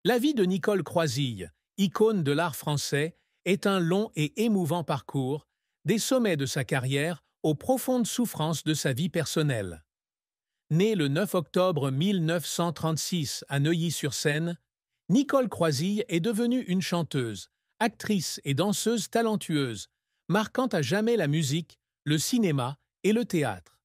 La vie de Nicole Croisille, icône de l'art français, est un long et émouvant parcours, des sommets de sa carrière aux profondes souffrances de sa vie personnelle. Née le 9 octobre 1936 à Neuilly-sur-Seine, Nicole Croisille est devenue une chanteuse, actrice et danseuse talentueuse, marquant à jamais la musique, le cinéma et le théâtre.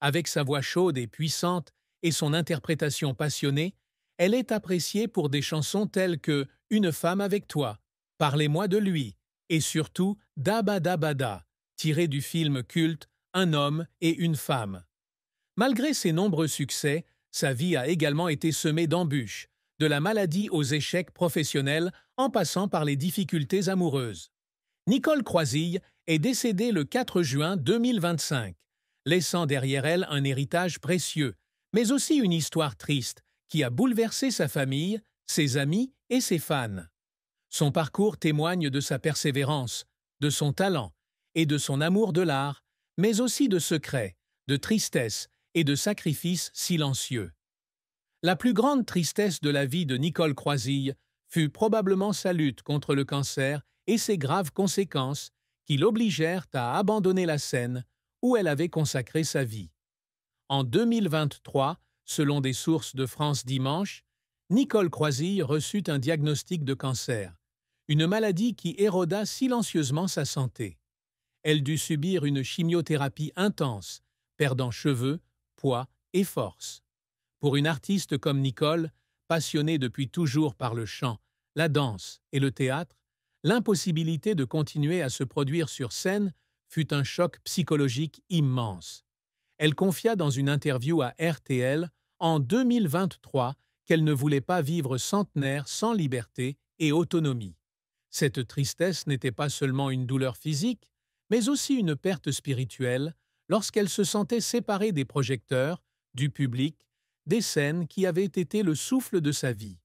Avec sa voix chaude et puissante et son interprétation passionnée, elle est appréciée pour des chansons telles que Une femme avec toi, Parlez-moi de lui et surtout Dabadabada, tiré du film culte Un homme et une femme. Malgré ses nombreux succès, sa vie a également été semée d'embûches, de la maladie aux échecs professionnels en passant par les difficultés amoureuses. Nicole Croisille est décédée le 4 juin 2025, laissant derrière elle un héritage précieux, mais aussi une histoire triste qui a bouleversé sa famille, ses amis et ses fans. Son parcours témoigne de sa persévérance, de son talent et de son amour de l'art, mais aussi de secrets, de tristesse et de sacrifices silencieux. La plus grande tristesse de la vie de Nicole Croisille fut probablement sa lutte contre le cancer et ses graves conséquences qui l'obligèrent à abandonner la scène où elle avait consacré sa vie. En 2023, selon des sources de France Dimanche, Nicole Croisille reçut un diagnostic de cancer, une maladie qui éroda silencieusement sa santé. Elle dut subir une chimiothérapie intense, perdant cheveux, poids et force. Pour une artiste comme Nicole, passionnée depuis toujours par le chant, la danse et le théâtre, l'impossibilité de continuer à se produire sur scène fut un choc psychologique immense. Elle confia dans une interview à RTL en 2023 qu'elle ne voulait pas vivre centenaire sans liberté et autonomie. Cette tristesse n'était pas seulement une douleur physique, mais aussi une perte spirituelle lorsqu'elle se sentait séparée des projecteurs, du public, des scènes qui avaient été le souffle de sa vie.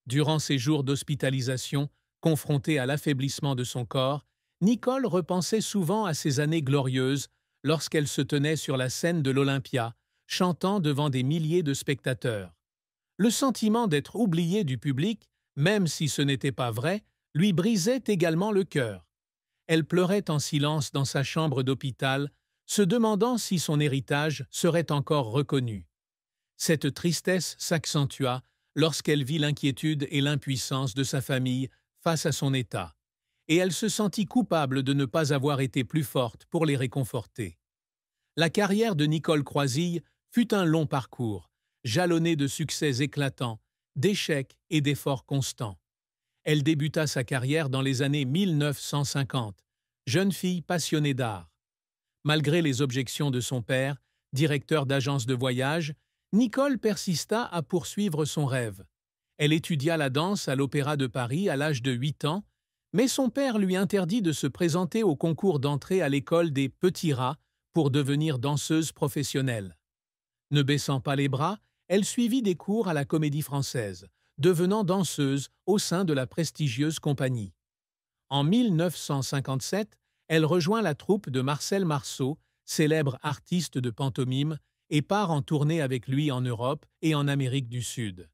Durant ses jours d'hospitalisation, confrontée à l'affaiblissement de son corps, Nicole repensait souvent à ces années glorieuses lorsqu'elle se tenait sur la scène de l'Olympia, chantant devant des milliers de spectateurs. Le sentiment d'être oubliée du public, même si ce n'était pas vrai, lui brisait également le cœur. Elle pleurait en silence dans sa chambre d'hôpital, se demandant si son héritage serait encore reconnu. Cette tristesse s'accentua lorsqu'elle vit l'inquiétude et l'impuissance de sa famille face à son état, et elle se sentit coupable de ne pas avoir été plus forte pour les réconforter. La carrière de Nicole Croisille fut un long parcours, jalonné de succès éclatants, d'échecs et d'efforts constants. Elle débuta sa carrière dans les années 1950, jeune fille passionnée d'art. Malgré les objections de son père, directeur d'agence de voyage, Nicole persista à poursuivre son rêve. Elle étudia la danse à l'Opéra de Paris à l'âge de 8 ans, mais son père lui interdit de se présenter au concours d'entrée à l'école des Petits Rats pour devenir danseuse professionnelle. Ne baissant pas les bras, elle suivit des cours à la Comédie-Française, devenant danseuse au sein de la prestigieuse compagnie. En 1957, elle rejoint la troupe de Marcel Marceau, célèbre artiste de pantomime, et part en tournée avec lui en Europe et en Amérique du Sud.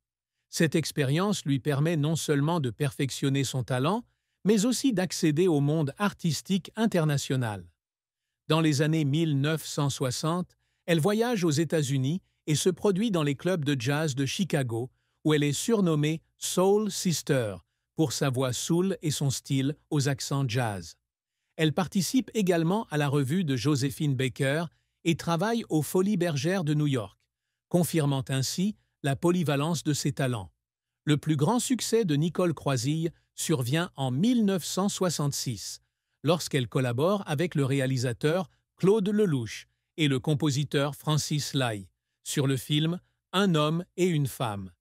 Cette expérience lui permet non seulement de perfectionner son talent, mais aussi d'accéder au monde artistique international. Dans les années 1960, elle voyage aux États-Unis et se produit dans les clubs de jazz de Chicago, où elle est surnommée Soul Sister pour sa voix soul et son style aux accents jazz. Elle participe également à la revue de Joséphine Baker et travaille aux Folies Bergères de New York, confirmant ainsi la polyvalence de ses talents. Le plus grand succès de Nicole Croisille survient en 1966, lorsqu'elle collabore avec le réalisateur Claude Lelouch et le compositeur Francis Lai sur le film Un homme et une femme.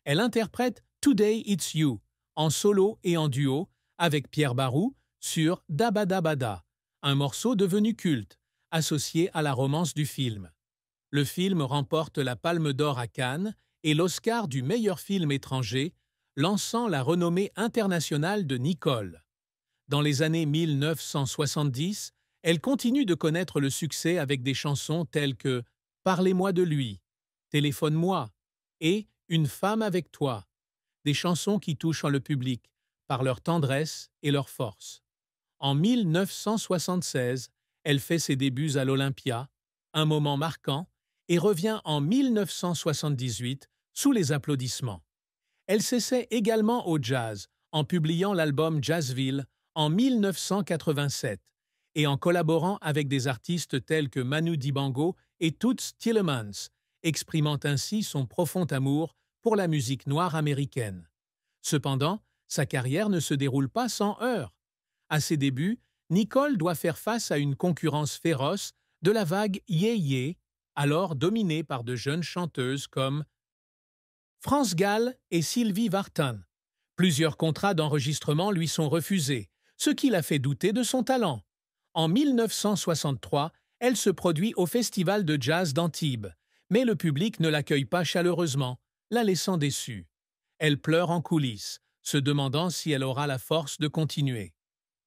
Elle interprète Today It's You en solo et en duo avec Pierre Barou sur Dabadabada, un morceau devenu culte, associé à la romance du film. Le film remporte la Palme d'Or à Cannes et l'Oscar du meilleur film étranger, lançant la renommée internationale de Nicole. Dans les années 1970, elle continue de connaître le succès avec des chansons telles que Parlez-moi de lui, Téléphone-moi et Une femme avec toi. des chansons qui touchent le public par leur tendresse et leur force. En 1976, elle fait ses débuts à l'Olympia, un moment marquant, et revient en 1978 sous les applaudissements. Elle s'essaie également au jazz en publiant l'album Jazzville en 1987 et en collaborant avec des artistes tels que Manu Dibango et Toots Thielemans, exprimant ainsi son profond amour pour la musique noire américaine. Cependant, sa carrière ne se déroule pas sans heurts. À ses débuts, Nicole doit faire face à une concurrence féroce de la vague yé-yé, alors dominée par de jeunes chanteuses comme France Gall et Sylvie Vartan. Plusieurs contrats d'enregistrement lui sont refusés, ce qui la fait douter de son talent. En 1963, elle se produit au Festival de jazz d'Antibes, mais le public ne l'accueille pas chaleureusement, la laissant déçue. Elle pleure en coulisses, se demandant si elle aura la force de continuer.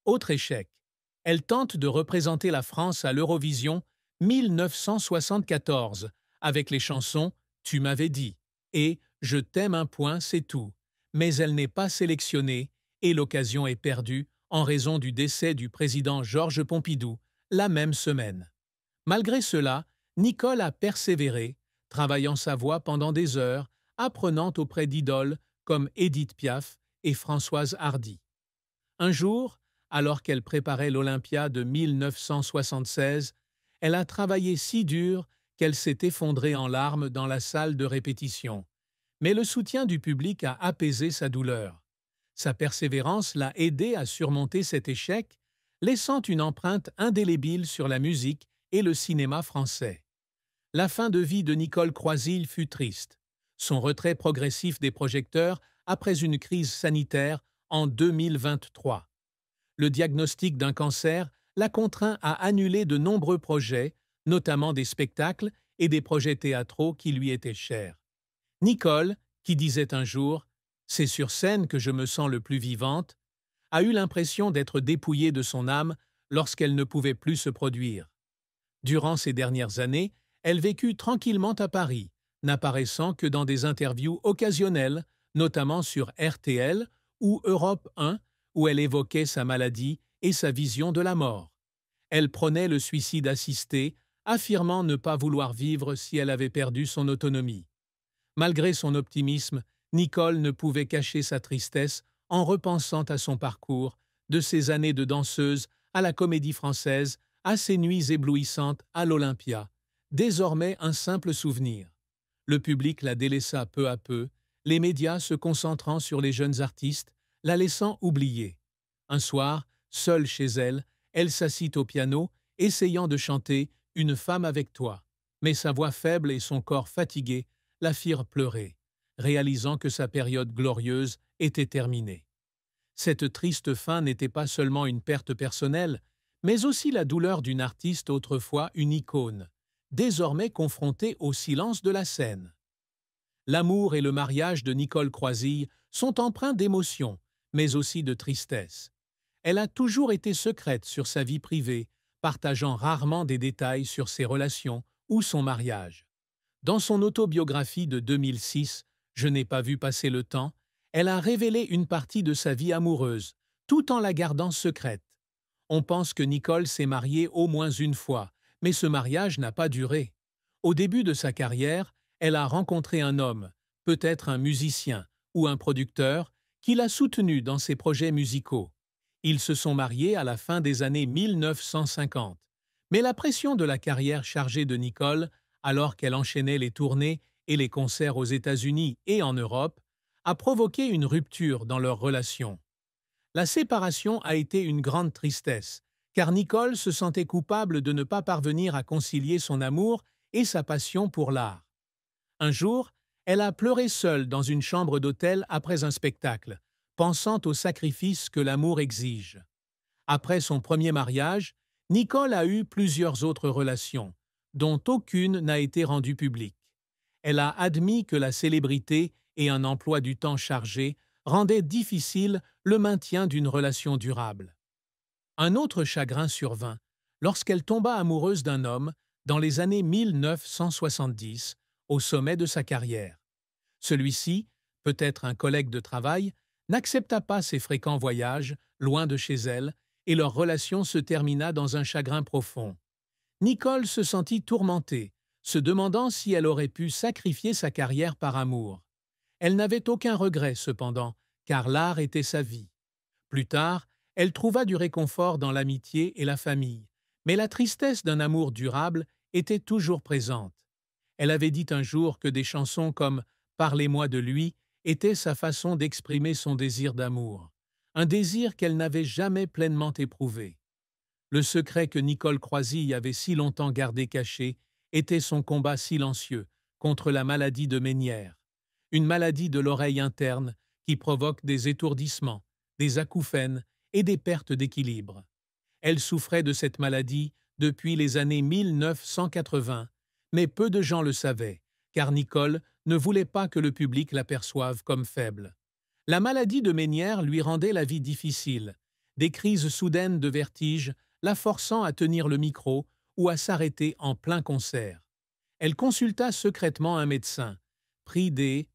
Autre échec. Elle tente de représenter la France à l'Eurovision 1974 avec les chansons Tu m'avais dit et Je t'aime un point, c'est tout. Mais elle n'est pas sélectionnée et l'occasion est perdue en raison du décès du président Georges Pompidou la même semaine. Malgré cela, Nicole a persévéré, travaillant sa voix pendant des heures, apprenant auprès d'idoles comme Édith Piaf et Françoise Hardy. Un jour, alors qu'elle préparait l'Olympia de 1976, elle a travaillé si dur qu'elle s'est effondrée en larmes dans la salle de répétition. Mais le soutien du public a apaisé sa douleur. Sa persévérance l'a aidée à surmonter cet échec, laissant une empreinte indélébile sur la musique et le cinéma français. La fin de vie de Nicole Croisille fut triste. Son retrait progressif des projecteurs après une crise sanitaire en 2023. Le diagnostic d'un cancer l'a contraint à annuler de nombreux projets, notamment des spectacles et des projets théâtraux qui lui étaient chers. Nicole, qui disait un jour « C'est sur scène que je me sens le plus vivante », a eu l'impression d'être dépouillée de son âme lorsqu'elle ne pouvait plus se produire. Durant ces dernières années, elle vécut tranquillement à Paris, n'apparaissant que dans des interviews occasionnelles, notamment sur RTL ou Europe 1, où elle évoquait sa maladie et sa vision de la mort. Elle prônait le suicide assisté, affirmant ne pas vouloir vivre si elle avait perdu son autonomie. Malgré son optimisme, Nicole ne pouvait cacher sa tristesse en repensant à son parcours, de ses années de danseuse à la Comédie-Française, à ses nuits éblouissantes à l'Olympia, désormais un simple souvenir. Le public la délaissa peu à peu, les médias se concentrant sur les jeunes artistes, la laissant oublier. Un soir, seule chez elle, elle s'assit au piano, essayant de chanter « Une femme avec toi », mais sa voix faible et son corps fatigué la firent pleurer, réalisant que sa période glorieuse était terminée. Cette triste fin n'était pas seulement une perte personnelle, mais aussi la douleur d'une artiste autrefois une icône, désormais confrontée au silence de la scène. L'amour et le mariage de Nicole Croisille sont empreints d'émotion, mais aussi de tristesse. Elle a toujours été secrète sur sa vie privée, partageant rarement des détails sur ses relations ou son mariage. Dans son autobiographie de 2006, Je n'ai pas vu passer le temps, elle a révélé une partie de sa vie amoureuse, tout en la gardant secrète. On pense que Nicole s'est mariée au moins une fois, mais ce mariage n'a pas duré. Au début de sa carrière, elle a rencontré un homme, peut-être un musicien ou un producteur, qui l'a soutenue dans ses projets musicaux. Ils se sont mariés à la fin des années 1950. Mais la pression de la carrière chargée de Nicole, alors qu'elle enchaînait les tournées et les concerts aux États-Unis et en Europe, a provoqué une rupture dans leur relation. La séparation a été une grande tristesse, car Nicole se sentait coupable de ne pas parvenir à concilier son amour et sa passion pour l'art. Un jour, elle a pleuré seule dans une chambre d'hôtel après un spectacle, pensant au sacrifice que l'amour exige. Après son premier mariage, Nicole a eu plusieurs autres relations, dont aucune n'a été rendue publique. Elle a admis que la célébrité et un emploi du temps chargé rendaient difficile le maintien d'une relation durable. Un autre chagrin survint lorsqu'elle tomba amoureuse d'un homme dans les années 1970, au sommet de sa carrière. Celui-ci, peut-être un collègue de travail, n'accepta pas ses fréquents voyages, loin de chez elle, et leur relation se termina dans un chagrin profond. Nicole se sentit tourmentée, se demandant si elle aurait pu sacrifier sa carrière par amour. Elle n'avait aucun regret, cependant, car l'art était sa vie. Plus tard, elle trouva du réconfort dans l'amitié et la famille, mais la tristesse d'un amour durable était toujours présente. Elle avait dit un jour que des chansons comme « Parlez-moi de lui » étaient sa façon d'exprimer son désir d'amour, un désir qu'elle n'avait jamais pleinement éprouvé. Le secret que Nicole Croisille avait si longtemps gardé caché était son combat silencieux contre la maladie de Ménière, une maladie de l'oreille interne qui provoque des étourdissements, des acouphènes et des pertes d'équilibre. Elle souffrait de cette maladie depuis les années 1980, mais peu de gens le savaient, car Nicole ne voulait pas que le public l'aperçoive comme faible. La maladie de Ménière lui rendait la vie difficile, des crises soudaines de vertige la forçant à tenir le micro ou à s'arrêter en plein concert. Elle consulta secrètement un médecin, prit des